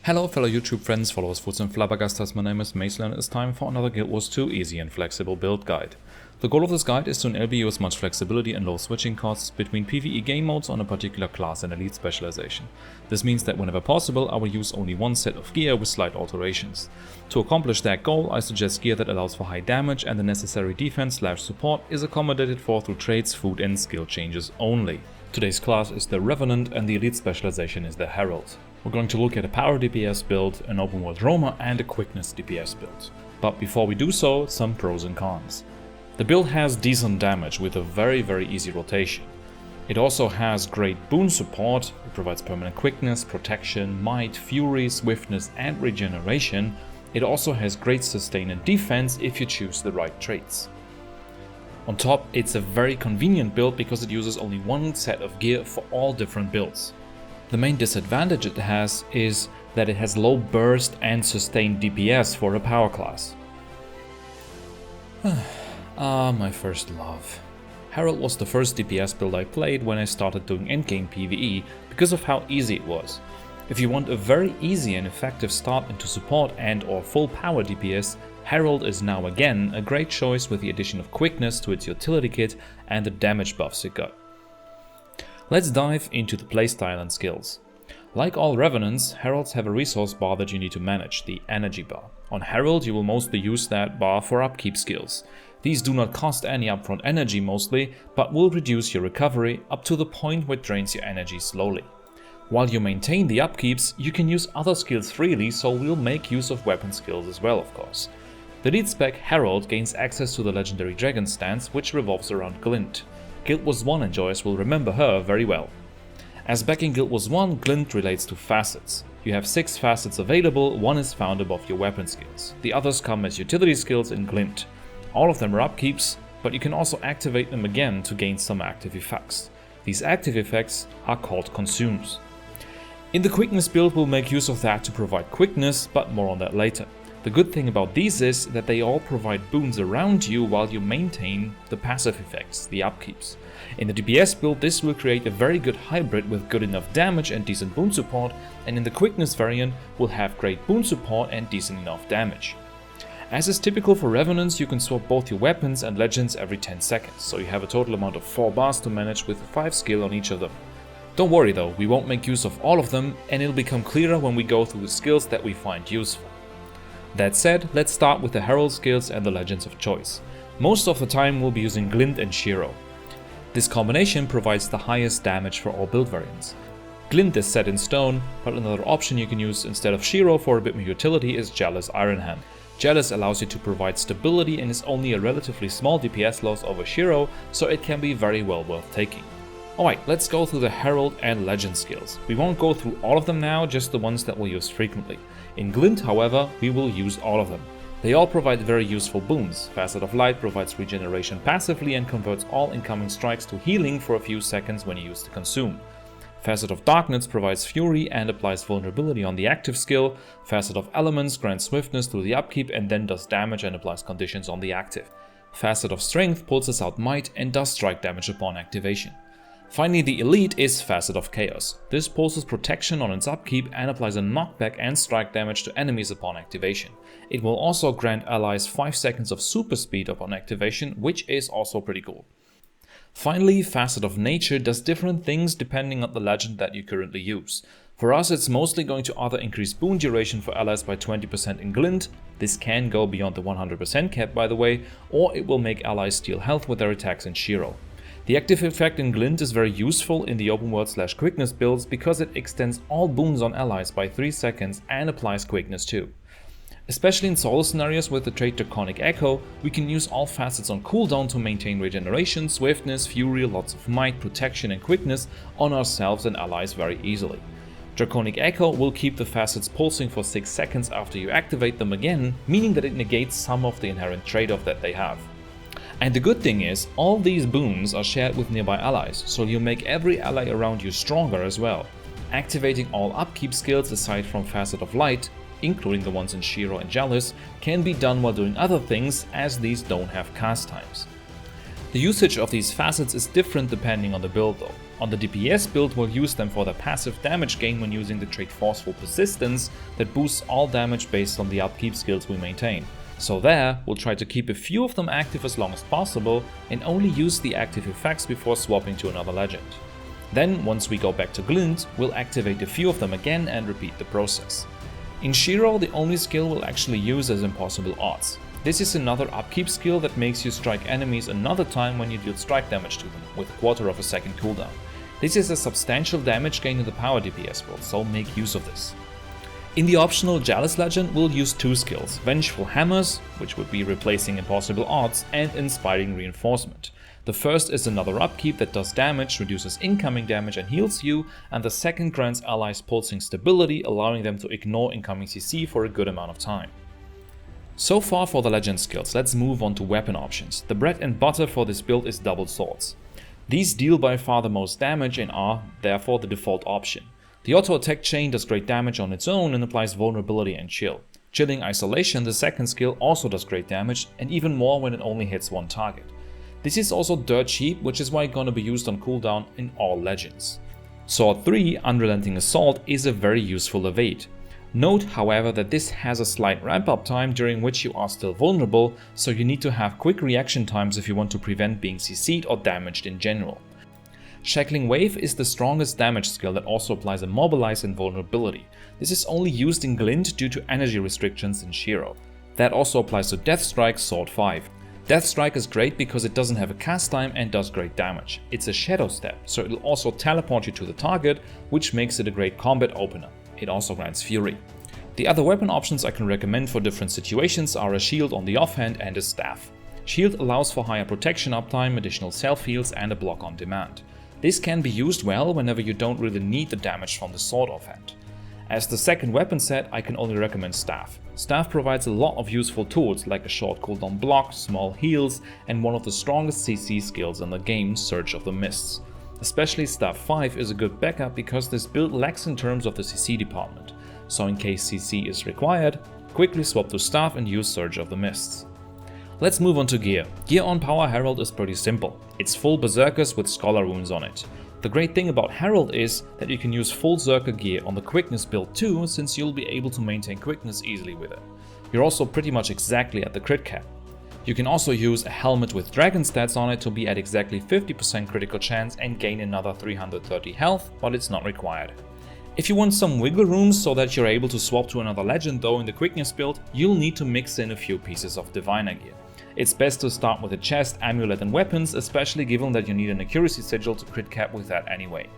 Hello fellow YouTube friends, followers, foods and flabbergastas, my name is Mason and it's time for another Guild Wars 2 easy and flexible build guide. The goal of this guide is to enable you as much flexibility and low switching costs between PvE game modes on a particular class and elite specialization. This means that whenever possible I will use only one set of gear with slight alterations. To accomplish that goal I suggest gear that allows for high damage and the necessary defense/support is accommodated for through traits, food and skill changes only. Today's class is the Revenant and the elite specialization is the Herald. We're going to look at a power DPS build, an open world roamer and a quickness DPS build. But before we do so, some pros and cons. The build has decent damage with a very easy rotation. It also has great boon support, it provides permanent quickness, protection, might, fury, swiftness and regeneration. It also has great sustain and defense if you choose the right traits. On top, it's a very convenient build because it uses only one set of gear for all different builds. The main disadvantage it has is that it has low burst and sustained DPS for a power class. My first love. Herald was the first DPS build I played when I started doing endgame PvE because of how easy it was. If you want a very easy and effective start into support and or full power DPS, Herald is now again a great choice with the addition of quickness to its utility kit and the damage buffs it got. Let's dive into the playstyle and skills. Like all Revenants, Heralds have a resource bar that you need to manage, the energy bar. On Herald you will mostly use that bar for upkeep skills. These do not cost any upfront energy mostly, but will reduce your recovery up to the point where it drains your energy slowly. While you maintain the upkeeps, you can use other skills freely, so we'll make use of weapon skills as well of course. The lead spec Herald gains access to the legendary dragon stance, which revolves around Glint. Guild Wars 1 enjoyers will remember her very well. As back in Guild Wars 1, Glint relates to facets. You have 6 facets available, one is found above your weapon skills. The others come as utility skills in Glint. All of them are upkeeps, but you can also activate them again to gain some active effects. These active effects are called Consumes. In the Quickness build we'll make use of that to provide quickness, but more on that later. The good thing about these is that they all provide boons around you while you maintain the passive effects, the upkeeps. In the DPS build this will create a very good hybrid with good enough damage and decent boon support, and in the quickness variant will have great boon support and decent enough damage. As is typical for Revenants, you can swap both your weapons and legends every 10 seconds, so you have a total amount of 4 bars to manage with 5 skill on each of them. Don't worry though, we won't make use of all of them and it'll become clearer when we go through the skills that we find useful. That said, let's start with the Herald skills and the legends of choice. Most of the time we'll be using Glint and Shiro. This combination provides the highest damage for all build variants. Glint is set in stone, but another option you can use instead of Shiro for a bit more utility is Jealous Iron Hand. Jealous allows you to provide stability and is only a relatively small DPS loss over Shiro, so it can be very well worth taking. Alright, let's go through the Herald and Legend skills. We won't go through all of them now, just the ones that we'll use frequently. In Glint, however, we will use all of them. They all provide very useful boons. Facet of Light provides regeneration passively and converts all incoming strikes to healing for a few seconds when you use to consume. Facet of Darkness provides fury and applies vulnerability on the active skill. Facet of Elements grants swiftness through the upkeep and then does damage and applies conditions on the active. Facet of Strength pulses out might and does strike damage upon activation. Finally, the elite is Facet of Chaos. This pulses protection on its upkeep and applies a knockback and strike damage to enemies upon activation. It will also grant allies 5 seconds of super speed upon activation, which is also pretty cool. Finally, Facet of Nature does different things depending on the legend that you currently use. For us it's mostly going to either increase boon duration for allies by 20% in Glint, this can go beyond the 100% cap by the way, or it will make allies steal health with their attacks in Shiro. The active effect in Glint is very useful in the open world / quickness builds because it extends all boons on allies by 3 seconds and applies quickness too. Especially in solo scenarios with the trait Draconic Echo, we can use all facets on cooldown to maintain regeneration, swiftness, fury, lots of might, protection and quickness on ourselves and allies very easily. Draconic Echo will keep the facets pulsing for 6 seconds after you activate them again, meaning that it negates some of the inherent trade-off that they have. And the good thing is, all these boons are shared with nearby allies, so you make every ally around you stronger as well. Activating all upkeep skills aside from Facet of Light, including the ones in Shiro and Jealous, can be done while doing other things as these don't have cast times. The usage of these facets is different depending on the build though. On the DPS build, we'll use them for the passive damage gain when using the trait Forceful Persistence that boosts all damage based on the upkeep skills we maintain. So there, we'll try to keep a few of them active as long as possible and only use the active effects before swapping to another legend. Then, once we go back to Glint, we'll activate a few of them again and repeat the process. In Shiro, the only skill we'll actually use is Impossible Odds. This is another upkeep skill that makes you strike enemies another time when you deal strike damage to them, with a quarter of a second cooldown. This is a substantial damage gain in the power DPS world, so make use of this. In the optional Jealous Legend, we'll use two skills, Vengeful Hammers, which would be replacing Impossible Odds, and Inspiring Reinforcement. The first is another upkeep that does damage, reduces incoming damage and heals you, and the second grants allies pulsing stability, allowing them to ignore incoming CC for a good amount of time. So far for the legend skills, let's move on to weapon options. The bread and butter for this build is double swords. These deal by far the most damage and are, therefore, the default option. The auto attack chain does great damage on its own and applies vulnerability and chill. Chilling Isolation, the second skill, also does great damage, and even more when it only hits one target. This is also dirt cheap, which is why it's gonna be used on cooldown in all legends. Sword 3, Unrelenting Assault, is a very useful evade. Note, however, that this has a slight ramp-up time during which you are still vulnerable, so you need to have quick reaction times if you want to prevent being CC'd or damaged in general. Shackling Wave is the strongest damage skill that also applies Immobilize and Vulnerability. This is only used in Glint due to energy restrictions in Shiro. That also applies to Death Strike Sword 5. Death Strike is great because it doesn't have a cast time and does great damage. It's a shadow step, so it'll also teleport you to the target, which makes it a great combat opener. It also grants Fury. The other weapon options I can recommend for different situations are a shield on the offhand and a staff. Shield allows for higher protection uptime, additional self heals and a block on demand. This can be used well whenever you don't really need the damage from the sword offhand. As the second weapon set, I can only recommend Staff. Staff provides a lot of useful tools like a short cooldown block, small heals, and one of the strongest CC skills in the game, Surge of the Mists. Especially Staff 5 is a good backup because this build lacks in terms of the CC department, so in case CC is required, quickly swap to Staff and use Surge of the Mists. Let's move on to gear. Gear on Power Herald is pretty simple. It's full Berserkers with Scholar Runes on it. The great thing about Herald is that you can use full Zerker gear on the Quickness build too, since you'll be able to maintain Quickness easily with it. You're also pretty much exactly at the crit cap. You can also use a helmet with dragon stats on it to be at exactly 50% critical chance and gain another 330 health, but it's not required. If you want some wiggle room so that you're able to swap to another legend though in the Quickness build, you'll need to mix in a few pieces of Diviner gear. It's best to start with a chest, amulet and weapons, especially given that you need an accuracy sigil to crit cap with that anyway.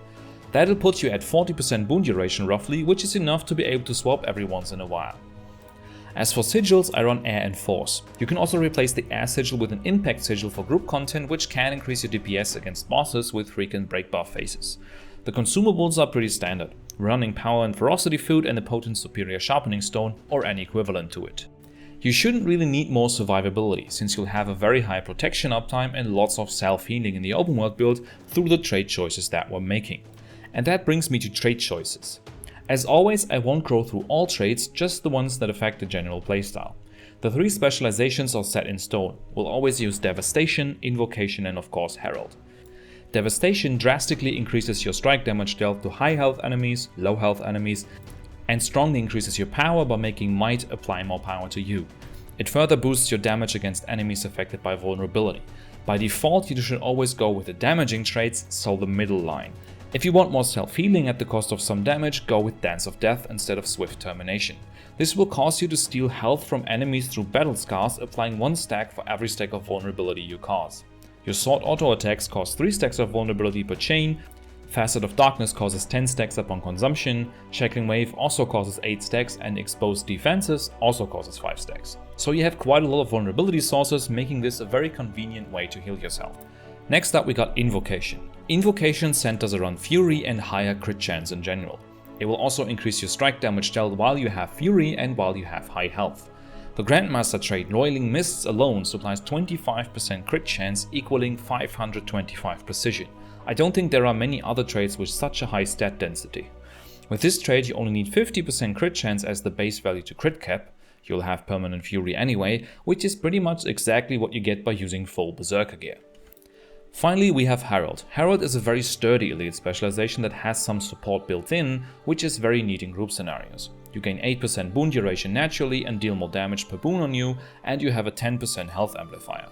That'll put you at 40% boon duration roughly, which is enough to be able to swap every once in a while. As for sigils, I run Air and Force. You can also replace the Air sigil with an Impact sigil for group content, which can increase your DPS against bosses with frequent break buff phases. The consumables are pretty standard, running Power and Ferocity Food and a potent Superior Sharpening Stone or any equivalent to it. You shouldn't really need more survivability, since you'll have a very high protection uptime and lots of self-healing in the open world build through the trait choices that we're making. And that brings me to trait choices. As always, I won't go through all traits, just the ones that affect the general playstyle. The 3 specializations are set in stone. We'll always use Devastation, Invocation and of course Herald. Devastation drastically increases your strike damage dealt to high health enemies, low health enemies, and strongly increases your power by making Might apply more power to you. It further boosts your damage against enemies affected by vulnerability. By default, you should always go with the damaging traits, so the middle line. If you want more self-healing at the cost of some damage, go with Dance of Death instead of Swift Termination. This will cause you to steal health from enemies through battle scars, applying 1 stack for every stack of vulnerability you cause. Your sword auto attacks cost 3 stacks of vulnerability per chain, Facet of Darkness causes 10 stacks upon consumption, Shackling Wave also causes 8 stacks, and Exposed Defenses also causes 5 stacks. So you have quite a lot of vulnerability sources, making this a very convenient way to heal yourself. Next up we got Invocation. Invocation centers around Fury and higher crit chance in general. It will also increase your strike damage dealt while you have Fury and while you have high health. The Grandmaster trait Roiling Mists alone supplies 25% crit chance, equaling 525 precision. I don't think there are many other traits with such a high stat density. With this trait you only need 50% crit chance as the base value to crit cap. You'll have permanent Fury anyway, which is pretty much exactly what you get by using full Berserker gear. Finally, we have Herald. Herald is a very sturdy elite specialization that has some support built in, which is very neat in group scenarios. You gain 8% boon duration naturally and deal more damage per boon on you, and you have a 10% health amplifier.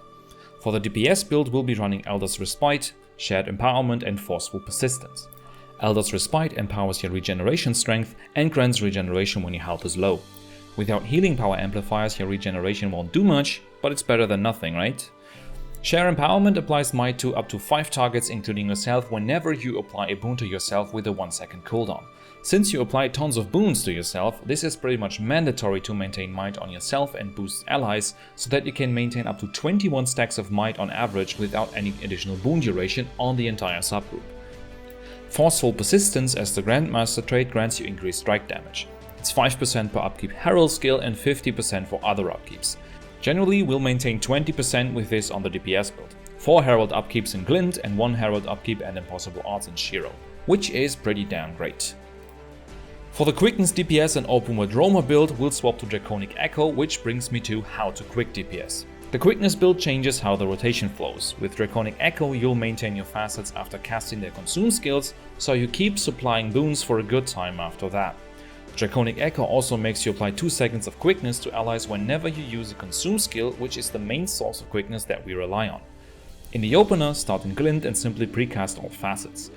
For the DPS build, we'll be running Elder's Respite, Shared Empowerment and Forceful Persistence. Elder's Respite empowers your regeneration strength and grants regeneration when your health is low. Without healing power amplifiers, your regeneration won't do much, but it's better than nothing, right? Share Empowerment applies might to up to 5 targets including yourself whenever you apply a boon to yourself with a 1-second cooldown. Since you apply tons of boons to yourself, this is pretty much mandatory to maintain might on yourself and boost allies so that you can maintain up to 21 stacks of might on average without any additional boon duration on the entire subgroup. Forceful Persistence as the Grandmaster trait grants you increased strike damage. It's 5% per upkeep Herald skill and 50% for other upkeeps. Generally, we'll maintain 20% with this on the DPS build, 4 Herald upkeeps in Glint and 1 Herald upkeep and Impossible Odds in Shiro, which is pretty damn great. For the Quickness DPS and Open World Roamer build, we'll swap to Draconic Echo, which brings me to how to quick DPS. The Quickness build changes how the rotation flows. With Draconic Echo, you'll maintain your facets after casting their Consume skills, so you keep supplying boons for a good time after that. Draconic Echo also makes you apply 2 seconds of quickness to allies whenever you use a Consume skill, which is the main source of quickness that we rely on. In the opener, start in Glint and simply precast all facets.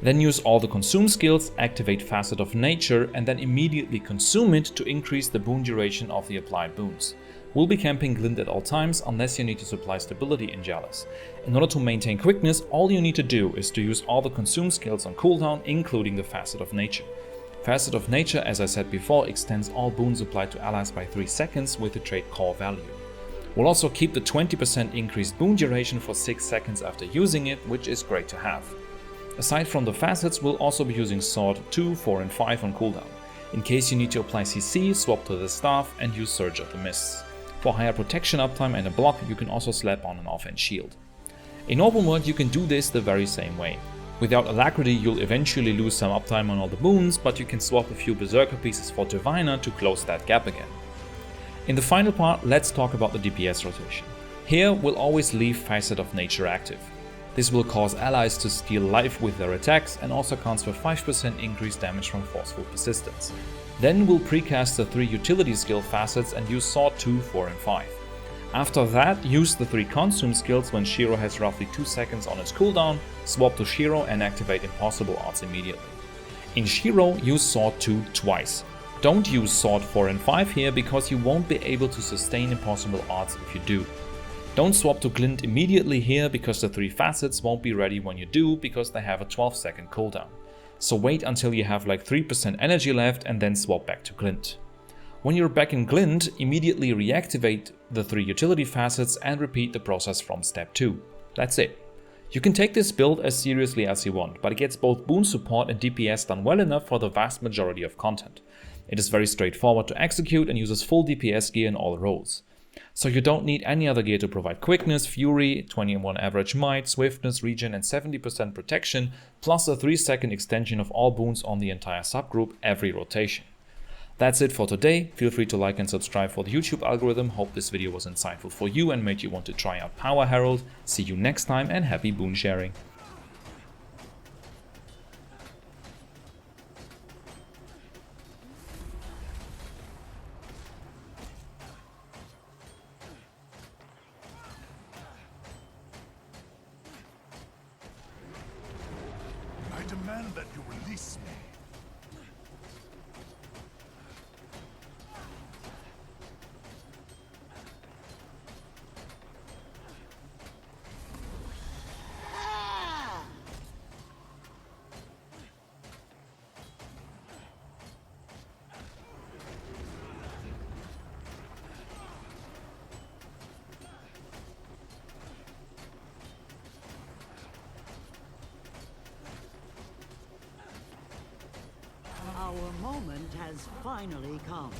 Then use all the Consume skills, activate Facet of Nature and then immediately consume it to increase the boon duration of the applied boons. We'll be camping Glint at all times unless you need to supply stability in Jealous. In order to maintain quickness, all you need to do is to use all the Consume skills on cooldown, including the Facet of Nature. Facet of Nature, as I said before, extends all boons applied to allies by 3 seconds with the trait core value. We'll also keep the 20% increased boon duration for 6 seconds after using it, which is great to have. Aside from the facets, we'll also be using Sword 2, 4 and 5 on cooldown. In case you need to apply CC, swap to the Staff and use Surge of the Mists. For higher protection uptime and a block, you can also slap on an offhand shield. In open world, you can do this the very same way. Without Alacrity, you'll eventually lose some uptime on all the boons, but you can swap a few Berserker pieces for Diviner to close that gap again. In the final part, let's talk about the DPS rotation. Here, we'll always leave Facet of Nature active. This will cause allies to steal life with their attacks and also counts for 5% increased damage from Forceful Persistence. Then we'll precast the 3 utility skill facets and use Sword 2, 4 and 5. After that, use the 3 Consume skills when Shiro has roughly 2 seconds on its cooldown, swap to Shiro and activate Impossible Odds immediately. In Shiro, use Sword 2 twice. Don't use Sword 4 and 5 here because you won't be able to sustain Impossible Odds if you do. Don't swap to Glint immediately here because the 3 facets won't be ready when you do because they have a 12-second cooldown. So wait until you have like 3% energy left and then swap back to Glint. When you're back in Glint, immediately reactivate the 3 utility facets and repeat the process from step 2. That's it. You can take this build as seriously as you want, but it gets both boon support and DPS done well enough for the vast majority of content. It is very straightforward to execute and uses full DPS gear in all roles. So you don't need any other gear to provide quickness, fury, 21 average might, swiftness, regen and 70% protection, plus a 3-second extension of all boons on the entire subgroup every rotation. That's it for today. Feel free to like and subscribe for the YouTube algorithm. Hope this video was insightful for you and made you want to try out Power Herald. See you next time and happy boon sharing. I demand that you release me. Our moment has finally come.